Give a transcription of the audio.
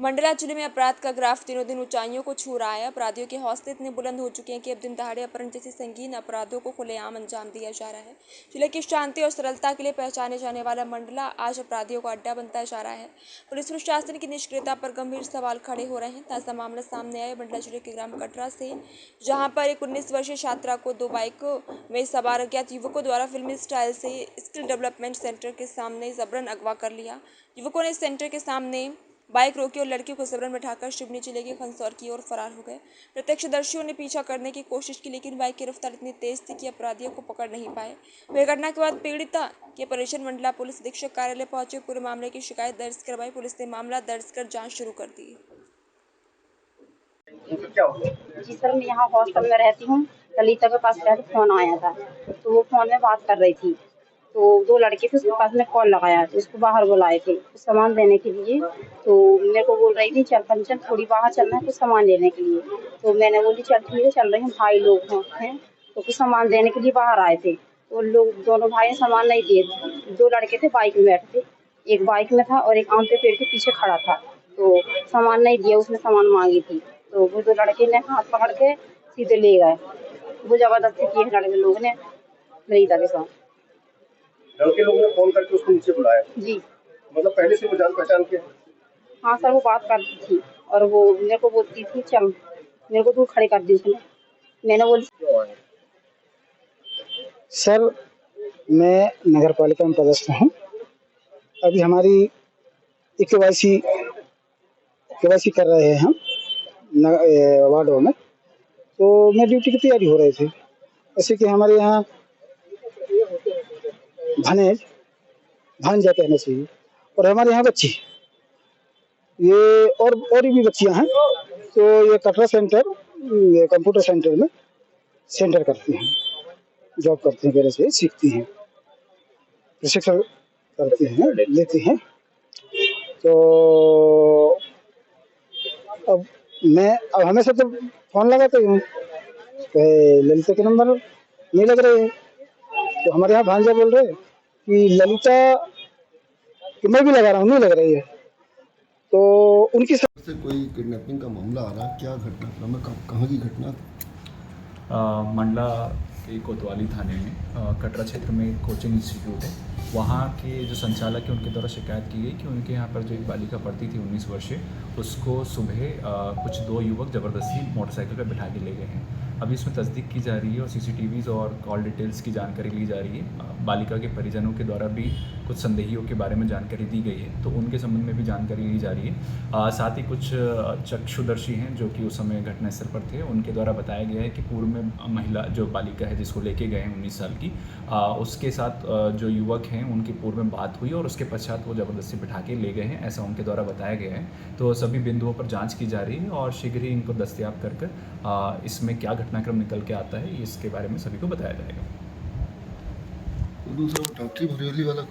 मंडला जिले में अपराध का ग्राफ दिनों दिन ऊंचाइयों को छू रहा है। अपराधियों के हौसले इतने बुलंद हो चुके हैं कि अब दिन दहाड़े अपहरण जैसे संगीन अपराधों को खुलेआम अंजाम दिया जा रहा है। जिले की शांति और सरलता के लिए पहचाने जाने वाला मंडला आज अपराधियों का अड्डा बनता जा रहा है। पुलिस प्रशासन की निष्क्रियता पर गंभीर सवाल खड़े हो रहे हैं। ताजा मामला सामने आया मंडला जिले के ग्राम कटरा से, जहाँ पर एक 19 वर्षीय छात्रा को 2 बाइक में सवार अज्ञात युवकों द्वारा फिल्मी स्टाइल से स्किल डेवलपमेंट सेंटर के सामने जबरन अगवा कर लिया। युवकों ने सेंटर के सामने बाइक रोकी और लड़की को जबरन बैठाकर शिवनी जिले के खंसौर की ओर फरार हो गए। प्रत्यक्षदर्शियों ने पीछा करने की कोशिश की, लेकिन बाइक की रफ्तार इतनी तेज थी कि अपराधियों को पकड़ नहीं पाए। वह घटना के बाद पीड़िता के परिजन मंडला पुलिस अधीक्षक कार्यालय पहुंचे। पूरे मामले की शिकायत दर्ज करवाई। पुलिस ने मामला दर्ज कर जांच शुरू कर दी। जी सर, मैं यहाँ हॉस्टल में रहती हूँ। ललिता के पास पहले फोन आया था, तो वो फोन में बात कर रही थी। तो 2 लड़के थे, उसके पास में कॉल लगाया, तो उसको बाहर बुलाए थे कुछ सामान देने के लिए। तो मेरे को बोल रही थी चल पंचन थोड़ी बाहर चलना है कुछ सामान लेने के लिए। तो मैंने बोली चल ठीक है चल रही हूँ। भाई लोग हैं तो कुछ सामान देने के लिए बाहर आए थे। तो लोग दोनों भाई सामान नहीं दिए। 2 लड़के थे बाइक में बैठे थे, एक बाइक में था और एक आम के पेड़ के पीछे खड़ा था। तो सामान नहीं दिया, उसने सामान मांगी थी। तो वो 2 लड़के ने हाथ पकड़ के सीधे ले गए। वो जबरदस्ती किए लड़के लोग ने ललिता के साथ। लड़के लोगों ने फोन करके उसको नीचे बुलाया जी मतलब पहले से वो जान पहचान के? हाँ सर, वो बात करती थी और वो मेरे को बोलती थी चल, मेरे को दूर खड़े कर दी उसने। मैंने बोली सर मैं नगर पालिका में पदस्थ हूँ। अभी हमारी केवाईसी कर रहे हैं हम वार्डों में। तो मैं ड्यूटी की तैयारी हो रही थी। ऐसे कि हमारे यहाँ भांजा कहना चाहिए, और हमारे यहाँ बच्ची ये और भी बच्चियाँ हैं। तो ये कटरा सेंटर, ये कंप्यूटर सेंटर में सेंटर करती हैं, जॉब करती हैं, पहले से सीखती हैं, प्रशिक्षण करती हैं, लेती हैं। तो अब हमेशा तो फोन लगाते हूँ, ललिता के नंबर नहीं लग रहे हैं। तो हमारे यहाँ भांजा बोल रहे हैं कि ललिता कि मैं भी लगा रहा हूँ, नहीं लग रही है। तो उनकी से कोई किडनैपिंग का मामला आ रहा है, क्या घटनाक्रम है, कहाँ की घटना? मंडला के कोतवाली थाने में कटरा क्षेत्र में एक कोचिंग इंस्टीट्यूट है। वहाँ के जो संचालक हैं उनके द्वारा शिकायत की गई कि उनके यहाँ पर जो एक बालिका पढ़ती थी 19 वर्षीय, उसको सुबह कुछ 2 युवक ज़बरदस्ती मोटरसाइकिल पर बैठा के ले गए हैं। अभी इसमें तस्दीक की जा रही है और सीसीटीवीज़ और कॉल डिटेल्स की जानकारी ली जा रही है। बालिका के परिजनों के द्वारा भी कुछ संदेहियों के बारे में जानकारी दी गई है, तो उनके संबंध में भी जानकारी ली जा रही है। साथ ही कुछ चक्षुदर्शी हैं जो कि उस समय घटनास्थल पर थे, उनके द्वारा बताया गया है कि पूर्व में महिला जो बालिका है जिसको लेके गए हैं 19 साल की, उसके साथ जो युवक हैं उनकी पूर्व में बात हुई और उसके पश्चात वो ज़बरदस्ती बिठा के ले गए हैं, ऐसा उनके द्वारा बताया गया है। तो सभी बिंदुओं पर जांच की जा रही है और शीघ्र ही इनको दस्तयाब कर इसमें क्या घटनाक्रम निकल के आता है इसके बारे में सभी को बताया जाएगा। दूसरा डॉक्टरी भरेली वाला